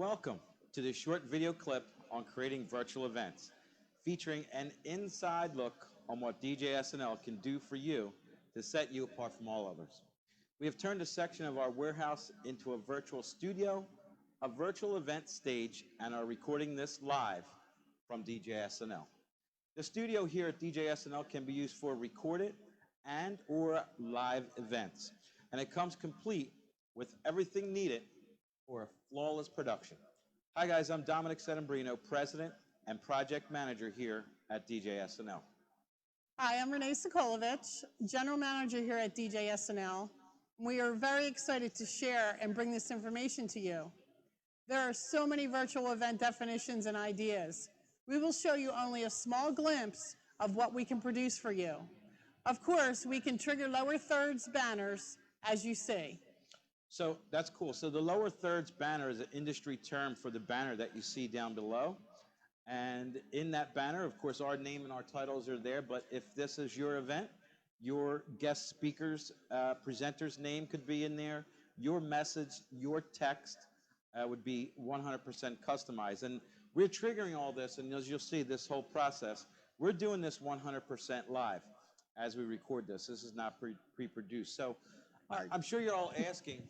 welcome to this short video clip on creating virtual events, featuring an inside look on what djs&l can do for you to set you apart from all others. We have turned a section of our warehouse into a virtual studio, a virtual event stage, and are recording this live from djs&l. The studio here at djs&l can be used for recorded and or live events, and it comes complete with everything needed for a flawless production. Hi guys, I'm Dominic Settembrino, President and Project Manager here at djs&l. Hi, I'm Renee Sokolovich, General Manager here at djs&l. We are very excited to share and bring this information to you. There are so many virtual event definitions and ideas. We will show you only a small glimpse of what we can produce for you. Of course, we can trigger lower thirds banners, as you see. So that's cool. So the lower thirds banner is an industry term for the banner that you see down below. And in that banner, of course, our name and our titles are there. But if this is your event, your guest speakers, presenter's name could be in there. Your message, your text would be 100% customized. And we're triggering all this. And as you'll see, this whole process, we're doing this 100% live as we record this. This is not pre-produced. So I'm sure you're all asking,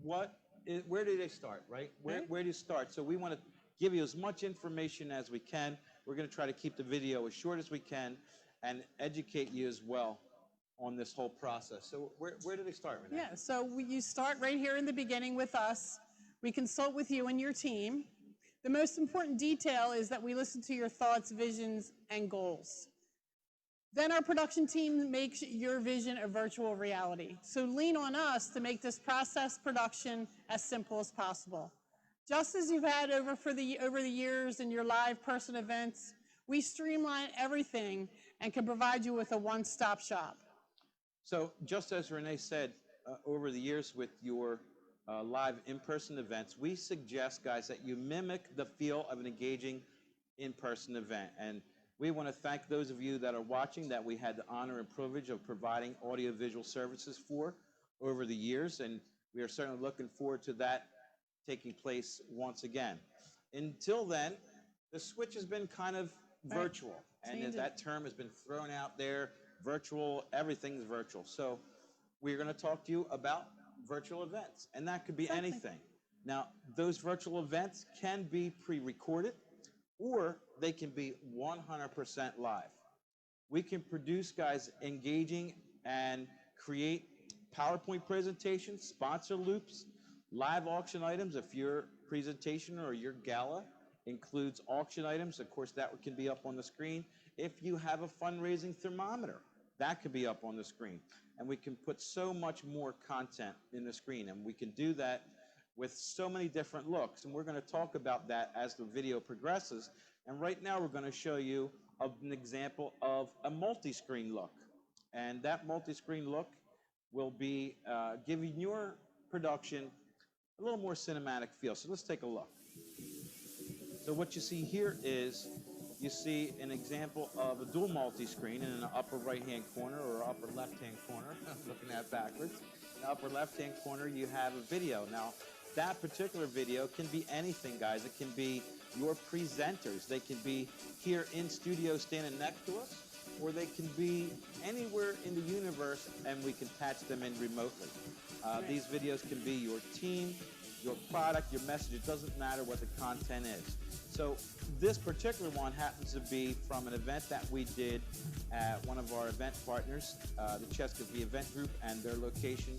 where do they start, right? Where do you start? So we want to give you as much information as we can. We're going to try to keep the video as short as we can and educate you as well on this whole process. So where do they start, Renee? Yeah, so you start right here in the beginning with us. We consult with you and your team. The most important detail is that we listen to your thoughts, visions, and goals. Then our production team makes your vision a virtual reality. So lean on us to make this process production as simple as possible. Just as you've had over the years in your live person events, we streamline everything and can provide you with a one-stop shop. So just as Renee said, over the years with your live in-person events, we suggest, guys, that you mimic the feel of an engaging in-person event. And we want to thank those of you that are watching that we had the honor and privilege of providing audiovisual services for over the years, and we are certainly looking forward to that taking place once again. Until then, the switch has been kind of virtual, and that term has been thrown out there, virtual, everything's virtual. So we're going to talk to you about virtual events, and that could be anything. Now, those virtual events can be pre-recorded, or they can be 100% live. We can produce, guys, engaging and create PowerPoint presentations, sponsor loops, live auction items. If your presentation or your gala includes auction items, of course, that can be up on the screen. If you have a fundraising thermometer, that could be up on the screen. And we can put so much more content in the screen, and we can do that with so many different looks, and we're going to talk about that as the video progresses. And right now we're going to show you an example of a multi-screen look, and that multi-screen look will be giving your production a little more cinematic feel. So let's take a look. So what you see here is you see an example of a dual multi-screen in the upper right-hand corner or upper left-hand corner. I'm looking at backwards. In the upper left-hand corner you have a video. Now, that particular video can be anything, guys. It can be your presenters. They can be here in studio standing next to us, or they can be anywhere in the universe, and we can attach them in remotely. These videos can be your team, your product, your message. It doesn't matter what the content is. So this particular one happens to be from an event that we did at one of our event partners, the Chesapeake Event Group, and their location,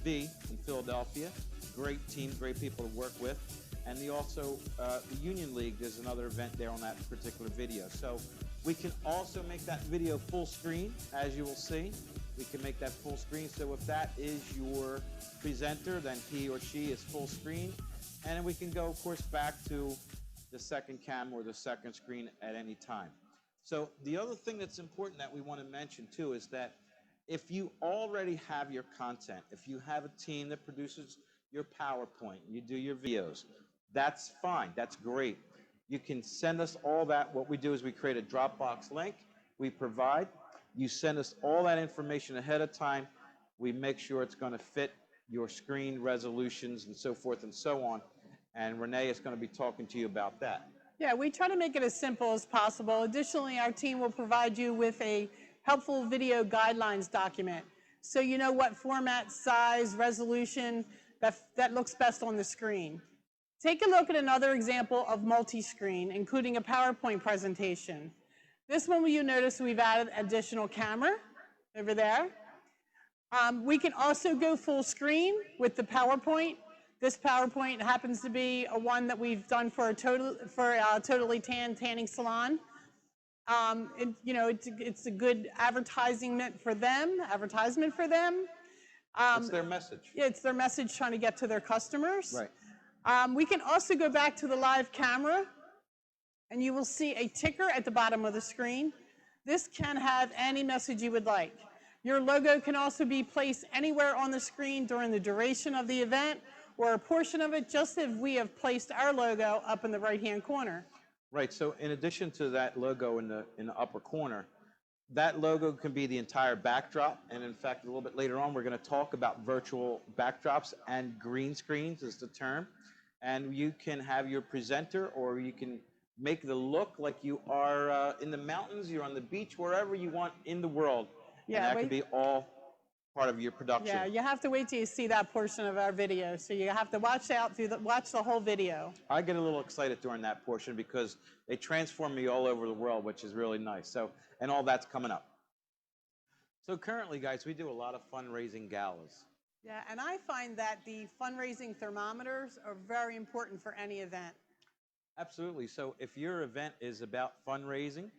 B, in Philadelphia. Great team, great people to work with. And also, the Union League, there's another event there on that particular video. So we can also make that video full screen, as you will see. We can make that full screen. So if that is your presenter, then he or she is full screen. And then we can go, of course, back to the second cam or the second screen at any time. So the other thing that's important that we want to mention too is that if you already have your content, if you have a team that produces your PowerPoint, you do your videos, that's fine, that's great. You can send us all that. What we do is we create a Dropbox link, we provide, you send us all that information ahead of time, we make sure it's going to fit your screen resolutions and so forth and so on, And Renee is going to be talking to you about that. Yeah, we try to make it as simple as possible. Additionally, our team will provide you with a helpful video guidelines document, so you know what format, size, resolution that looks best on the screen. Take a look at another example of multi-screen, including a PowerPoint presentation. This one, you notice we've added additional camera over there. We can also go full screen with the PowerPoint. This PowerPoint happens to be one that we've done for a Totally Tan tanning salon. It's a good advertisement for them. It's their message. Yeah, it's their message trying to get to their customers. Right. We can also go back to the live camera, and you will see a ticker at the bottom of the screen. This can have any message you would like. Your logo can also be placed anywhere on the screen during the duration of the event, or a portion of it, just as we have placed our logo up in the right-hand corner. Right, so in addition to that logo in the upper corner, that logo can be the entire backdrop, and in fact, a little bit later on, we're going to talk about virtual backdrops, and green screens is the term. And you can have your presenter, or you can make the look like you are in the mountains, you're on the beach, wherever you want in the world. Yeah, and that can be all part of your production. Yeah, you have to wait till you see that portion of our video. So you have to watch the whole video. I get a little excited during that portion because they transform me all over the world, which is really nice. So, and all that's coming up. So currently, guys, we do a lot of fundraising galas. Yeah, and I find that the fundraising thermometers are very important for any event. Absolutely. So if your event is about fundraising,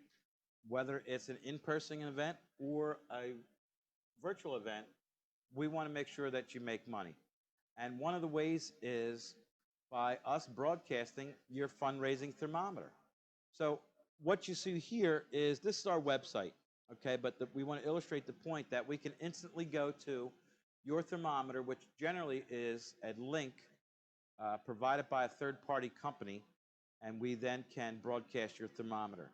whether it's an in-person event or a virtual event, we want to make sure that you make money. And one of the ways is by us broadcasting your fundraising thermometer. So what you see here is, this is our website, okay? But we want to illustrate the point that we can instantly go to your thermometer, which generally is a link provided by a third-party company, and we then can broadcast your thermometer.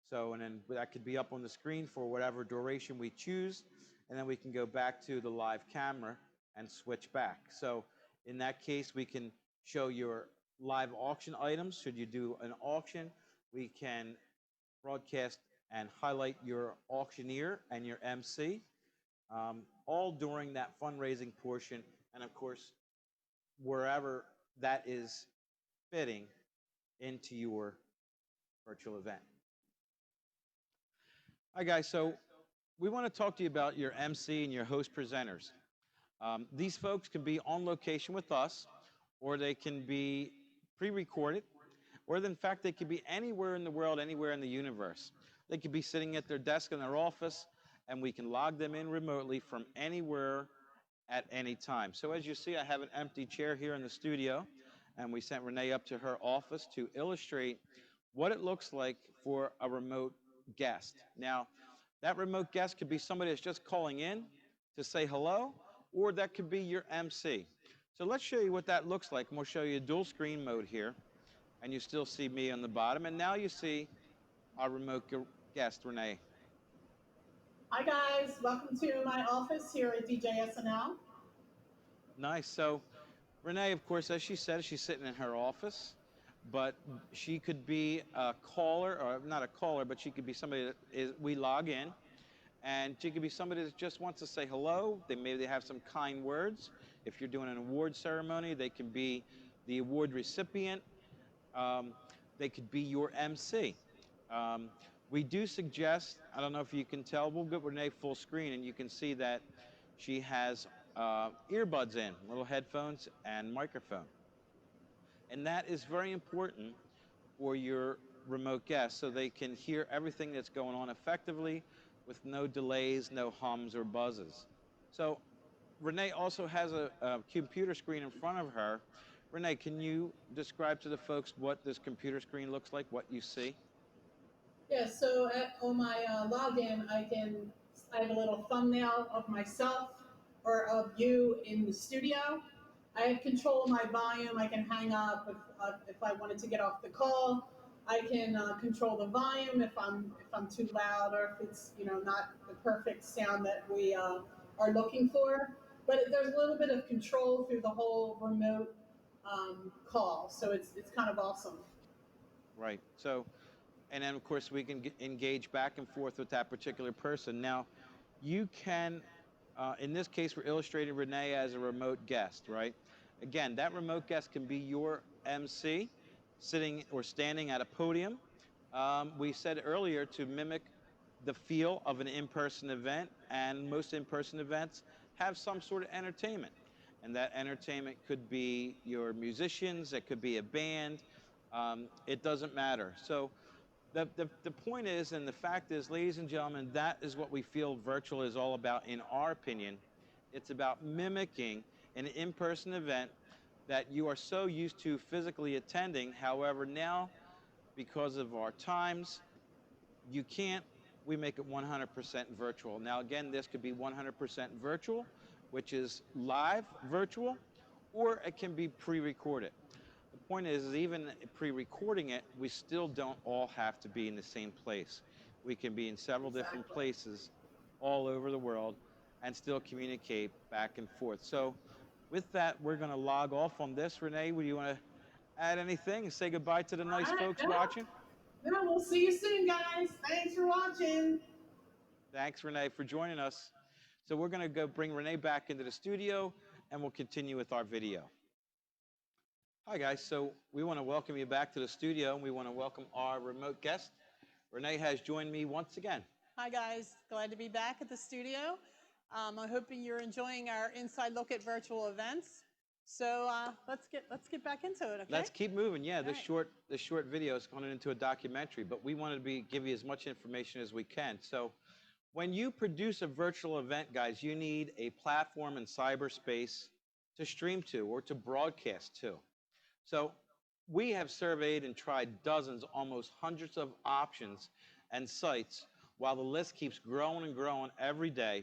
So, and then that could be up on the screen for whatever duration we choose, and then we can go back to the live camera and switch back. So in that case, we can show your live auction items. Should you do an auction, we can broadcast and highlight your auctioneer and your MC, all during that fundraising portion, and of course, wherever that is fitting into your virtual event. Hi guys, so we want to talk to you about your MC and your host presenters. These folks can be on location with us, or they can be pre-recorded, or in fact they could be anywhere in the world, anywhere in the universe. They could be sitting at their desk in their office, and we can log them in remotely from anywhere at any time. So as you see, I have an empty chair here in the studio, and we sent Renee up to her office to illustrate what it looks like for a remote guest. Now, that remote guest could be somebody that's just calling in to say hello, or that could be your MC. So let's show you what that looks like, and we'll show you dual screen mode here, and you still see me on the bottom, and now you see our remote guest, Renee. Hi guys, welcome to my office here at djs&l. Nice. So Renee, of course, as she said, she's sitting in her office, but she could be a caller, or not a caller, but she could be somebody that we log in, and she could be somebody that just wants to say hello. Maybe they have some kind words. If you're doing an award ceremony, they can be the award recipient. They could be your MC. We do suggest, I don't know if you can tell, we'll get Renee full screen, and you can see that she has earbuds in, little headphones and microphone. And that is very important for your remote guests, so they can hear everything that's going on effectively with no delays, no hums or buzzes. So Renee also has a computer screen in front of her. Renee, can you describe to the folks what this computer screen looks like, what you see? Yeah, so on my login, I have a little thumbnail of myself or of you in the studio. I have control of my volume. I can hang up if I wanted to get off the call. I can control the volume if I'm too loud, or if it's not the perfect sound that we are looking for. But there's a little bit of control through the whole remote call. So it's kind of awesome. Right. So, and then of course we can engage back and forth with that particular person. Now, you can, in this case, we're illustrating Renee as a remote guest, right? Again, that remote guest can be your MC, sitting or standing at a podium. We said earlier to mimic the feel of an in-person event, and most in-person events have some sort of entertainment. And that entertainment could be your musicians, it could be a band, it doesn't matter. So the point is, and the fact is, ladies and gentlemen, that is what we feel virtual is all about, in our opinion. It's about mimicking an in-person event that you are so used to physically attending. However, now, because of our times, you can't. We make it 100% virtual. Now, again, this could be 100% virtual, which is live virtual, or it can be pre-recorded. The point is even pre-recording it, we still don't all have to be in the same place. We can be in several different places all over the world and still communicate back and forth. So with that, we're going to log off on this. Renee, would you want to add anything and say goodbye to the nice folks watching? No, we'll see you soon, guys. Thanks for watching. Thanks, Renee, for joining us. So we're going to go bring Renee back into the studio, and we'll continue with our video. Hi, guys. So we want to welcome you back to the studio, and we want to welcome our remote guest. Renee has joined me once again. Hi, guys. Glad to be back at the studio. I'm hoping you're enjoying our inside look at virtual events. So let's get back into it, okay? Let's keep moving. Yeah, this right. short video is going into a documentary, but we wanted to give you as much information as we can. So when you produce a virtual event, guys, you need a platform in cyberspace to stream to or to broadcast to. So we have surveyed and tried dozens, almost hundreds of options and sites, while the list keeps growing and growing every day,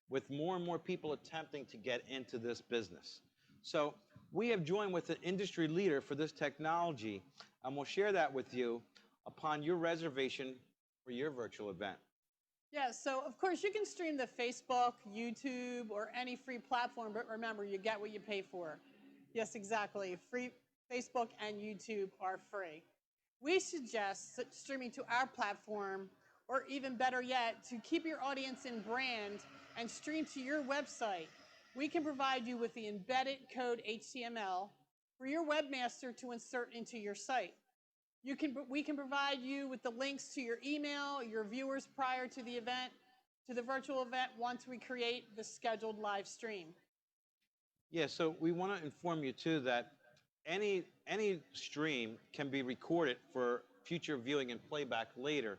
with more and more people attempting to get into this business. So we have joined with an industry leader for this technology, and we'll share that with you upon your reservation for your virtual event. Yeah, so of course you can stream to Facebook, YouTube, or any free platform, but remember, you get what you pay for. Yes, exactly. Free Facebook and YouTube are free. We suggest streaming to our platform, or even better yet, to keep your audience in brand and stream to your website. We can provide you with the embedded code HTML for your webmaster to insert into your site. We can provide you with the links to your email, your viewers prior to the event, to the virtual event once we create the scheduled live stream. Yeah, so we want to inform you too that any stream can be recorded for future viewing and playback later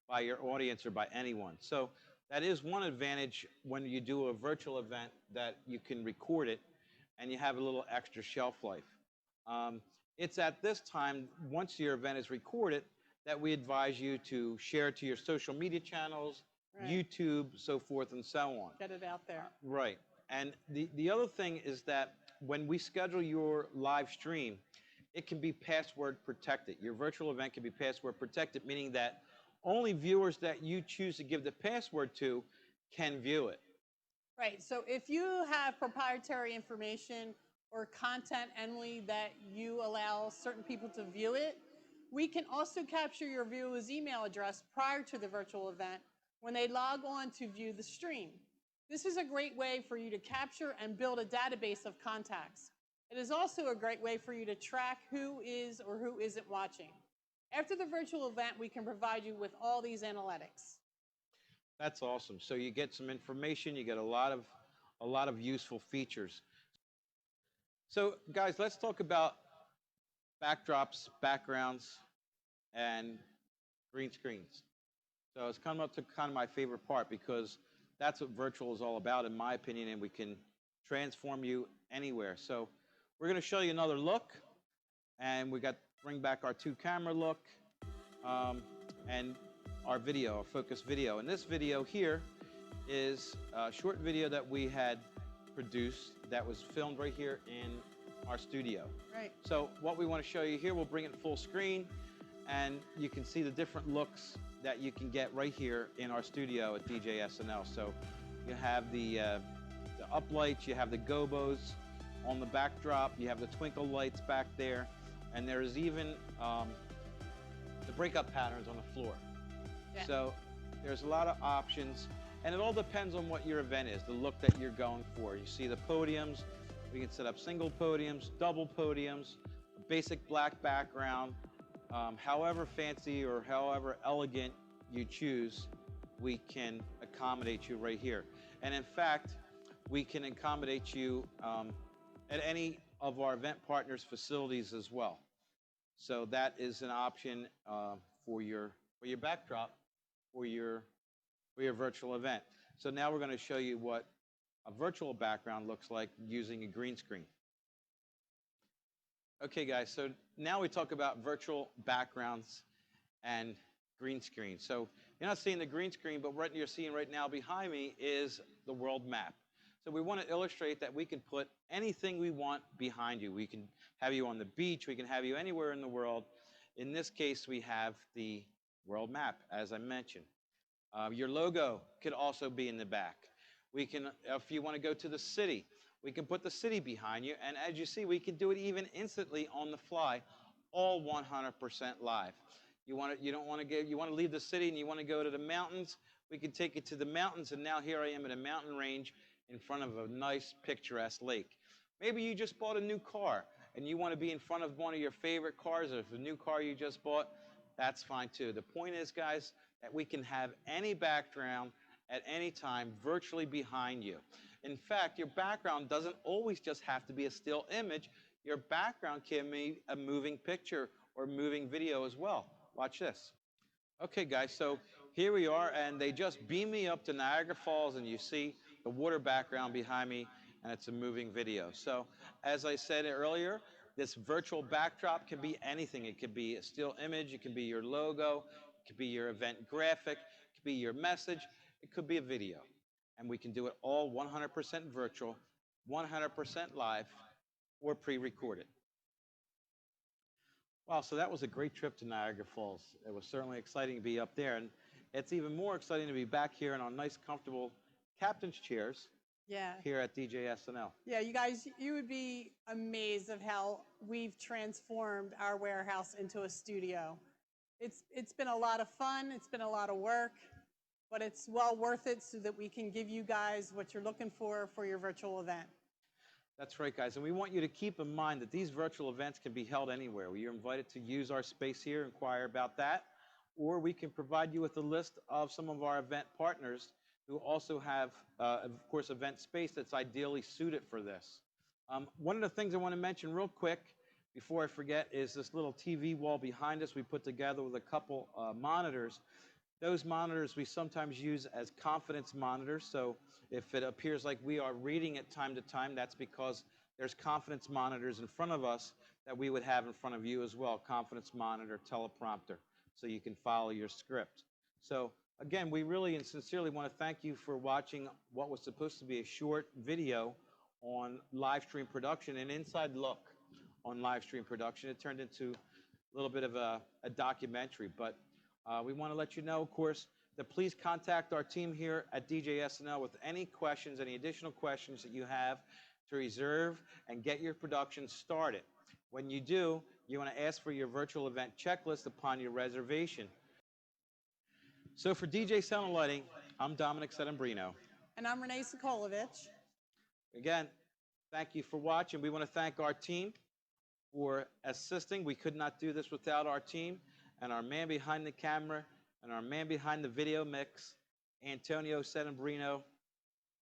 by your audience or by anyone. So that is one advantage when you do a virtual event, that you can record it and you have a little extra shelf life. It's at this time, once your event is recorded, that we advise you to share it to your social media channels, right, YouTube, so forth and so on. Get it out there. Right. And the other thing is that when we schedule your live stream, it can be password protected. Your virtual event can be password protected, meaning that only viewers that you choose to give the password to can view it. Right, so if you have proprietary information or content, Emily, that you allow certain people to view it, we can also capture your viewer's email address prior to the virtual event when they log on to view the stream. This is a great way for you to capture and build a database of contacts. It is also a great way for you to track who is or who isn't watching. After the virtual event, we can provide you with all these analytics. That's awesome. So you get some information, you get a lot of useful features. So guys, let's talk about backdrops, backgrounds, and green screens. So it's come up to kind of my favorite part, because that's what virtual is all about, in my opinion, and we can transform you anywhere. So we're going to show you another look, and we got bring back our 2-camera look, and our video, our focus video. And this video here is a short video that we had produced that was filmed right here in our studio. Right. So what we want to show you here, we'll bring it full screen, and you can see the different looks that you can get right here in our studio at djs&l. So you have the uplights, you have the gobos, on the backdrop. You have the twinkle lights back there, and there's even the breakup patterns on the floor. Yeah. So there's a lot of options, and it all depends on what your event is, the look that you're going for. You see the podiums. We can set up single podiums, double podiums, a basic black background. However fancy or however elegant you choose, we can accommodate you right here. And in fact, we can accommodate you at any of our event partners' facilities as well. So that is an option for your backdrop for your virtual event. So now we're going to show you what a virtual background looks like using a green screen. Okay, guys, so now we talk about virtual backgrounds and green screen. So you're not seeing the green screen, but what you're seeing right now behind me is the world map. So we want to illustrate that we can put anything we want behind you. We can have you on the beach. We can have you anywhere in the world. In this case, we have the world map, as I mentioned. Your logo could also be in the back. We can, if you want to go to the city, we can put the city behind you. And as you see, we can do it even instantly on the fly, all 100% live. You want to leave the city and you want to go to the mountains, we can take you to the mountains, and now here I am at a mountain range in front of a nice picturesque lake. Maybe you just bought a new car and you want to be in front of one of your favorite cars, or if the new car you just bought, that's fine too. The point is, guys, that we can have any background at any time virtually behind you. In fact, your background doesn't always just have to be a still image. Your background can be a moving picture or moving video as well. Watch this. Okay, guys, so here we are, and they just beam me up to Niagara Falls, and you see the water background behind me, and it's a moving video. So as I said earlier, this virtual backdrop can be anything. It could be a still image, it could be your logo, it could be your event graphic, it could be your message, it could be a video. And we can do it all 100% virtual, 100% live, or pre-recorded. Wow, so that was a great trip to Niagara Falls. It was certainly exciting to be up there, and it's even more exciting to be back here in our nice, comfortable captain's chairs. Yeah. Here at djs&l. Yeah, you guys, you would be amazed of how we've transformed our warehouse into a studio. It's been a lot of fun. It's been a lot of work, but it's well worth it so that we can give you guys what you're looking for your virtual event. That's right, guys, and we want you to keep in mind that these virtual events can be held anywhere. You're invited to use our space here, inquire about that, or we can provide you with a list of some of our event partners who also have, of course, event space that's ideally suited for this. One of the things I want to mention real quick before I forget is this little TV wall behind us we put together with a couple monitors. Those monitors we sometimes use as confidence monitors, so if it appears like we are reading at time to time, that's because there's confidence monitors in front of us that we would have in front of you as well, confidence monitor, teleprompter, so you can follow your script. So again, we really and sincerely want to thank you for watching what was supposed to be a short video on live stream production, an inside look on live stream production. It turned into a little bit of a documentary, but we want to let you know, of course, that please contact our team here at djs&l with any questions, any additional questions that you have to reserve and get your production started. When you do, you want to ask for your virtual event checklist upon your reservation. So for DJ Sound & Lighting, I'm Dominic Sedembrino. And I'm Renee Sokolovich. Again, thank you for watching. We want to thank our team for assisting. We could not do this without our team, and our man behind the camera, and our man behind the video mix, Antonio Sedembrino,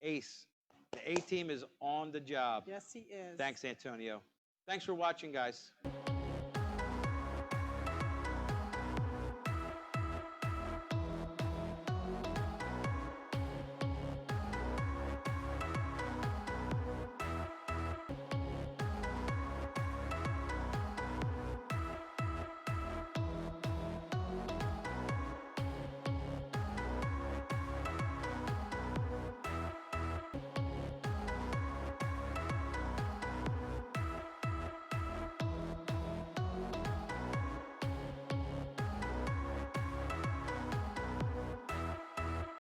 ace. The A-team is on the job. Yes, he is. Thanks, Antonio. Thanks for watching, guys.